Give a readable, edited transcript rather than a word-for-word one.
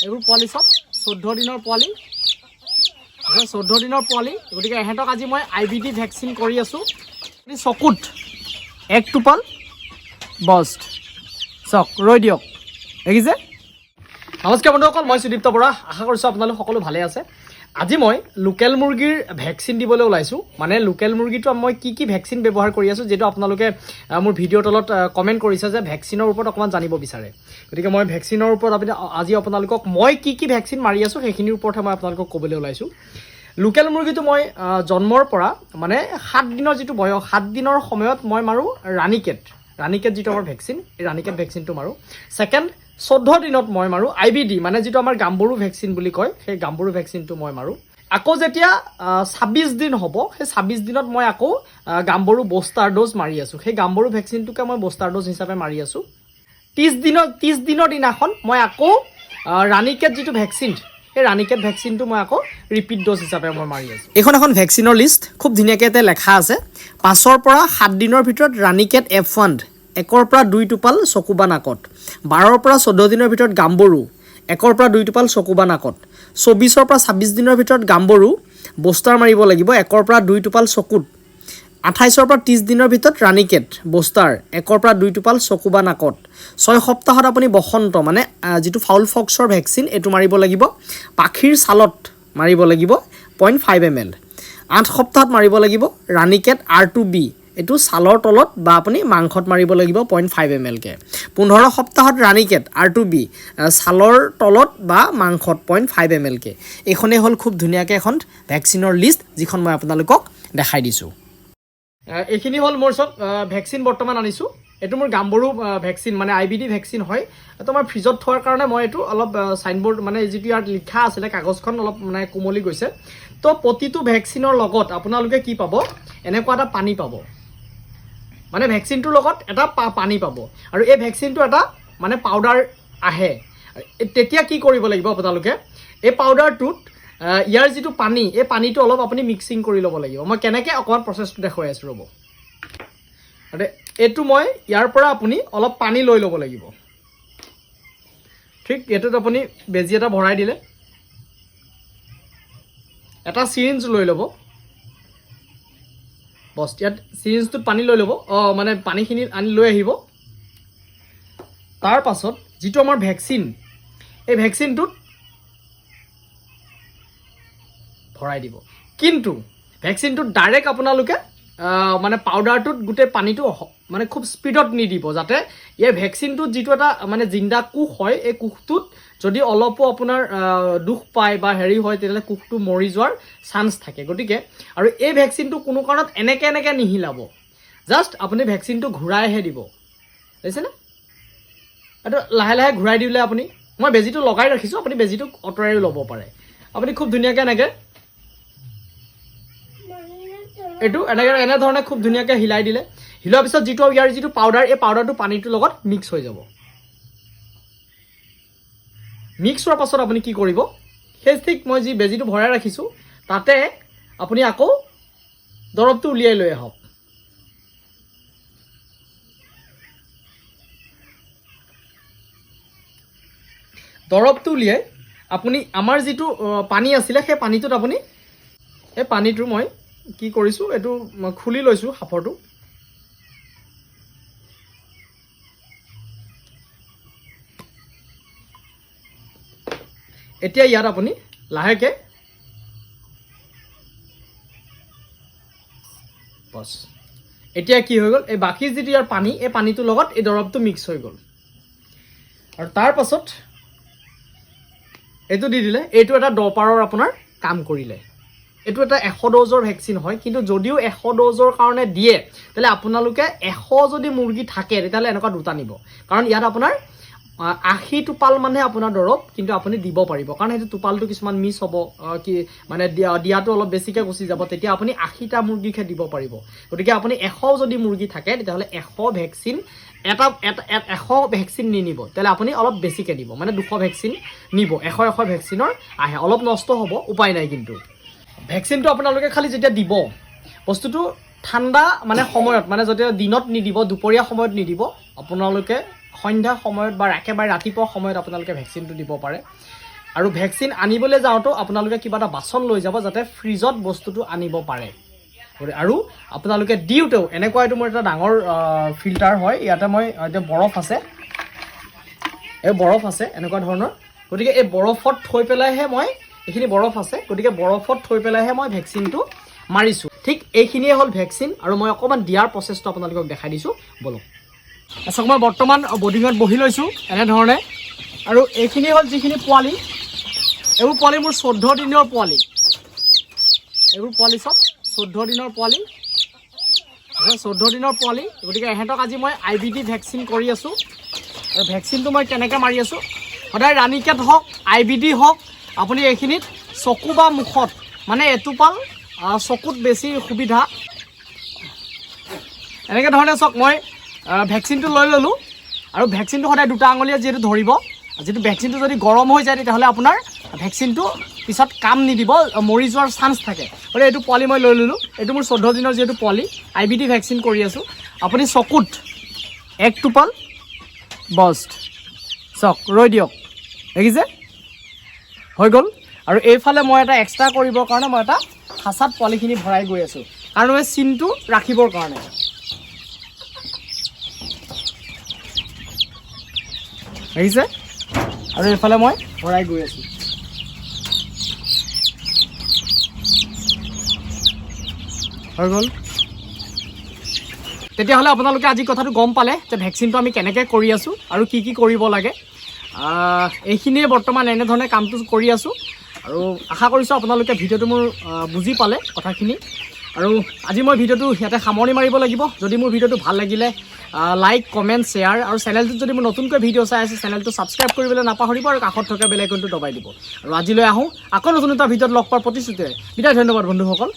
এইবোৰ পোৱালি চব 14 দিনৰ পোৱালি 14 দিনৰ পোৱালি গতিকে এহেঁতক আজি মই IBD ভেকচিন কৰি আছোঁ চকুত এক টোপাল বষ্ট চক ৰৈ দিয়ক দেখিছে নমস্কাৰ বন্ধুসকল মই সুদীপ্ত বৰা আশা কৰিছোঁ আপোনালোক সকলো ভালে আছে আজি মই লোকেল মুৰ্গীৰ ভেকচিন দিবলৈ ওলাইছোঁ মানে লোকেল মুৰ্গীটো মই কি ভেকচিন ব্যৱহাৰ কৰি আছোঁ যেটো আপোনালোকে মোৰ ভিডিঅ'ৰ তলত কমেণ্ট কৰিছে যে ভেকচিনৰ ওপৰত অকমান জানিব বিচাৰে গতিকে মই ভেকচিনৰ ওপৰত আজি আপোনালোকক মই কি ভেকচিন মাৰি আছোঁ সেইখিনিৰ ওপৰতহে মই আপোনালোকক ক'বলৈ ওলাইছোঁ লোকেল মুৰ্গীটো মই জন্মৰ পৰা মানে 7 দিনৰ যেটো বয়স 7 দিনৰ সময়ত মই মাৰো ৰাণীকেট যেটো আমাৰ ভেকচিন এই ৰাণীকেট ভেকচিনটো মাৰো সেকেন্ড 14 দিনত মই মাৰো IBD মানে যেটো আমাৰ গাম্বৰু ভেকচিন বুলি কয় সেই গাম্বৰু ভেকচিনটো মই মাৰো আকৌ যেতিয়া 26 দিন হ'ব সেই 26 দিনত মই আকৌ গাম্বৰু বুষ্টাৰ ড'জ মাৰি আছো সেই গাম্বৰু ভেকচিনটোকে মই বুষ্টাৰ ড'জ হিচাপে মাৰি আছো 30 দিনৰ দিনাখন মই আকৌ ৰাণীকেট যেটো ভেকচিন এই ৰাণীকেট ভেকচিনটো মই আকৌ ৰিপিট ড'জ হিচাপে মই মাৰি আছো এখন ভেকচিনৰ লিষ্ট খুব ধুনীয়াকৈ এতে লেখা আছে 5 পৰা 7 দিনৰ ভিতৰত ৰাণীকেট F1 1 পৰা 2 টোপাল চকু বা নাকত 12 পৰা 14 দিনৰ ভিতৰত গাম্বৰু 1 পৰা 2 টোপাল চকু বা নাকত 24 পৰা 26 দিনৰ ভিতৰত গাম্বৰু বুষ্টাৰ মাৰিব লাগিব 1 পৰা 2 টোপাল চকুত 28 পৰা 30 দিনৰ ভিতৰত ৰাণীকেট বুষ্টাৰ 1 পৰা 2 টোপাল চকু বা নাকত 6 সপ্তাহত আপুনি বসন্ত মানে যেটো ফাউল ফক্সৰ ভেকচিন এটো মাৰিব লাগিব পাখিৰ ছালত মাৰিব লাগিব 0.5 ml 8 সপ্তাহত মাৰিব লাগিব ৰাণীকেট R2B এটো ছালৰ তলত বা আপুনি মাংসত মাৰিব লাগিব 0.5 ml কে 15 সপ্তাহত ৰাণীকেট R2B ছালৰ তলত বা মাংসত 0.5 ml কে এখনে হল খুব ধুনীয়াকৈ এখন ভেকচিনৰ লিষ্ট যিখন মই আপোনালোকক দেখাই দিছো এইখিনি হল মোৰ সব ভেকচিন বৰ্তমান আনিছো এটো মোৰ গাম্বৰু ভেকচিন মানে IBD ভেকচিন হয় তো মই ফ্ৰিজত থোৱাৰ কাৰণে মই এটো অলপ সাইনবোৰ্ড মানে যেটো ইয়াত লিখা আছিল কাগজখন অলপ মানে কোমলি গৈছে তো প্ৰতিটো ভেকচিনৰ লগত আপোনালোকে কি পাব এনেকুৱা এটা পানী পাব মানে ভেকচিনটোৰ লগত এটা পানী পাব আৰু এই ভেকচিনটো এটা মানে পাউডাৰ আহে তেতিয়া কি কৰিব লাগিব আপোনালোকে এই পাউডাৰটোত ইয়াৰ যেটো পানী এই পানীটো অলপ আপুনি মিক্সিং কৰি ল'ব লাগিব মই কেনেকৈ অকমান প্ৰসেছটো দেখাই আছো ৰব আৰু এটো মই ইয়াৰ পৰা আপুনি অলপ পানী লৈ ল'ব লাগিব ঠিক এটোত আপুনি বেজি এটা ভৰাই দিলে এটা সিৰিঞ্জ লৈ ল'ব বস ইয়াত সিৰিঞ্জটোত পানী লৈ ল'ব মানে পানীখিনি আনি লৈ আহিব তাৰ পাছত যেটো আমাৰ ভেকচিন এই ভেকচিনটোত ভৰাই দিব কিন্তু ভেকচিনটোত ডাইৰেক্ট আপোনালোকে মানে পাউডাৰটোত গুটে পানীটো মানে খুব স্পিডত নিদিব যাতে এই ভেকচিনটোত যেটো এটা মানে জিন্দা কুখ হয় এই কুখটোত যদি অলপো আপোনাৰ দুখ পায় বা হেৰি হয় তেতিয়ালে কুখটো মৰি যোৱাৰ চান্স থাকে গতিকে আৰু এই ভেকচিনটো কোনো কাৰণত এনেকে নিহিলাব জাস্ট আপুনি ভেকচিনটো ঘূৰাইহে দিব বুজিছে না আৰু লাহে ঘূৰাই দিলে আপুনি মই বেজিটো লগাই ৰাখিছো আপুনি বেজিটো অতৰাই ল'ব পাৰে আপুনি খুব ধুনীয়াকৈ এনেকে এটো এনে ধৰণে খুব ধুনীয়াকৈ হিলাই দিলে হিলোৱাৰ পিছত যেটো ইয়াৰ যেটো পাউডাৰ এই পাউডাৰটো পানীটোৰ লগত মিক্স হৈ যাব মিক্স হোৱাৰ পাছত আপুনি কি কৰিব সেই ঠিক মই যি বেজিটো ভৰাই ৰাখিছো তাতে আপুনি আকৌ দৰবটো উলিয়াই লৈ আহক দৰবটো উলিয়াই আপুনি আমাৰ যেটো পানী আছিল সেই পানীটোত আপুনি এই পানীটো মই কি কৰিছো এটো খুলি লৈছো হাফৰটো এতিয়া ইয়াত আপুনি লাহেকে বস এতিয়া কি হৈ গল এই বাকি যেটো ইয়াৰ পানী এই পানীটোৰ লগত এই দৰবটো মিক্স হৈ গল আৰু তাৰ পাছত এটো দি দিলে এটো এটা ডপাৰৰ আপোনাৰ কাম কৰিলে এটো এটা 100 ড'জৰ ভেকচিন হয় কিন্তু যদিও 100 ড'জৰ কাৰণে দিয়ে তাহলে আপোনালোকে 100 যদি মুৰ্গী থাকে তেতিয়ালে এনেকুৱা দুটা নিব কাৰণ ইয়াত আপোনাৰ 80 টোপাল মানে আপোনাৰ দৰব কিন্তু আপুনি দিব পাৰিব কাৰণ হেতু টোপালটো কিছুমান মিস হ'ব কি মানে দিয়াটো অলপ বেছিকে গুছি যাব তেতিয়া আপুনি 80টা মুৰ্গীকে দিব পাৰিব গতিকে আপুনি 100 যদি মুৰ্গী থাকে তেতিয়ালে 100 ভেকচিন এটা 100 ভেকচিন নিনিব তাহলে আপুনি অলপ বেছিকে দিব মানে 200 ভেকচিন নিব 100 ভেকচিনৰ আহে অলপ নষ্ট হ'ব উপায় নাই কিন্তু ভেকচিনটো আপোনালোকে খালি যেতিয়া দিব বস্তুটো ঠাণ্ডা মানে সময়ত মানে যেতিয়া দিনত নিদিব দুপৰীয়া সময়ত নিদিব আপোনালোকে সন্ধ্যা সময়ত বা একেবাৰে ৰাতিপুৱা সময়ত আপোনালোকে ভেকচিনটো দিব পাৰে আৰু ভেকচিন আনিবলৈ যাওঁতেও আপোনালোকে কিবা এটা বাচন লৈ যাব যাতে ফ্ৰিজত বস্তুটো আনিব পাৰে আৰু আপোনালোকে দিওঁতেও এনেকুৱা এইটো মোৰ এটা ডাঙৰ ফিল্টাৰ হয় ইয়াতে মই এতিয়া বৰফ আছে এই বৰফ আছে এনেকুৱা ধৰণৰ গতিকে এই বৰফত থৈ পেলাইহে মই এইখিনি বৰফ আছে গতিকে বৰফত থৈ পেলাইহে মই ভেকচিনটো মাৰিছোঁ ঠিক এইখিনিয়ে হ'ল ভেকচিন আৰু মই অকণমান দিয়াৰ প্ৰচেছটো আপোনালোকক দেখাই দিছোঁ বলক আচ্ছা মই বৰ্তমান বৰ্ডিঙত বহি লৈছোঁ এনেধৰণে আৰু এইখিনি হ'ল যিখিনি পোৱালি এইবোৰ পোৱালি মোৰ 14 দিনৰ পোৱালি এইবোৰ পোৱালি চব 14 দিনৰ পোৱালি 14 দিনৰ পোৱালি গতিকে এহেঁতক আজি মই IBD ভেকচিন কৰি আছোঁ আৰু ভেকচিনটো মই কেনেকৈ মাৰি আছোঁ সদায় ৰাণীকেট হওক IBD হওক আপুনি এইখিনিত চকু বা মুখত মানে এটোপাল চকুত বেছি সুবিধা এনেকৈ ধৰণে চাওক মই ভেকচিনটো লৈ ল'লোঁ আৰু ভেকচিনটো সদায় দুটা আঙুলিয়ে যিহেতু ধৰিব যিটো ভেকচিনটো যদি গৰম হৈ যায় তেতিয়াহ'লে আপোনাৰ ভেকচিনটো পিছত কাম নিদিব মৰি যোৱাৰ চান্স থাকে গতিকে এইটো পোৱালি মই লৈ ল'লোঁ এইটো মোৰ 14 দিনৰ যিহেতু পোৱালি IBD ভেকচিন কৰি আছোঁ আপুনি চকুত এক টোপাল বষ্ট চাওক ৰৈ দিয়ক দেখিছে হৈ গ'ল আৰু এইফালে মই এটা এক্সট্ৰা কৰিবৰ কাৰণে মই এটা খাচাত পোৱালিখিনি ভৰাই গৈ আছোঁ কাৰণ মই চিনটো ৰাখিবৰ কাৰণে দেখিছে আৰু এইফালে মই ভৰাই গৈ আছোঁ হৈ গ'ল তেতিয়াহ'লে আপোনালোকে আজি কথাটো গম পালে যে ভেকচিনটো আমি কেনেকৈ কৰি আছোঁ আৰু কি কৰিব লাগে এইখিনিয়ে বৰ্তমান এনেধৰণে কামটো কৰি আছোঁ আৰু আশা কৰিছোঁ আপোনালোকে ভিডিঅ'টো মোৰ বুজি পালে কথাখিনি আৰু আজি মই ভিডিঅ'টো ইয়াতে সামৰণি মাৰিব লাগিব যদি মোৰ ভিডিঅ'টো ভাল লাগিলে লাইক কমেণ্ট শ্বেয়াৰ আৰু চেনেলটোত যদি মোৰ নতুনকৈ ভিডিঅ' চাই আছে চেনেলটো ছাবস্ক্ৰাইব কৰিবলৈ নাপাহৰিব আৰু কাষত থকা বেল আইকনটো দবাই দিব আৰু আজিলৈ আহোঁ আকৌ নতুন এটা ভিডিঅ'ত লগ পোৱাৰ প্ৰতিশ্ৰুতিৰে বিদায় ধন্যবাদ বন্ধুসকল